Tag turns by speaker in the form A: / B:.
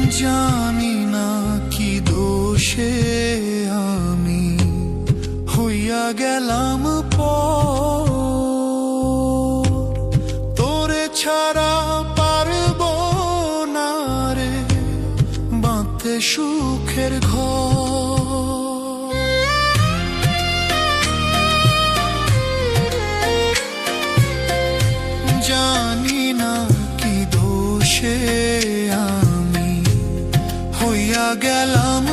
A: জানি না কি দোষে আমি হইয়া গেলাম পর, তোরে ছাড়া পারবো না রে বাঁধতে সুখের ঘর। জানি না কি দোষে আমি হইয়া গেলাম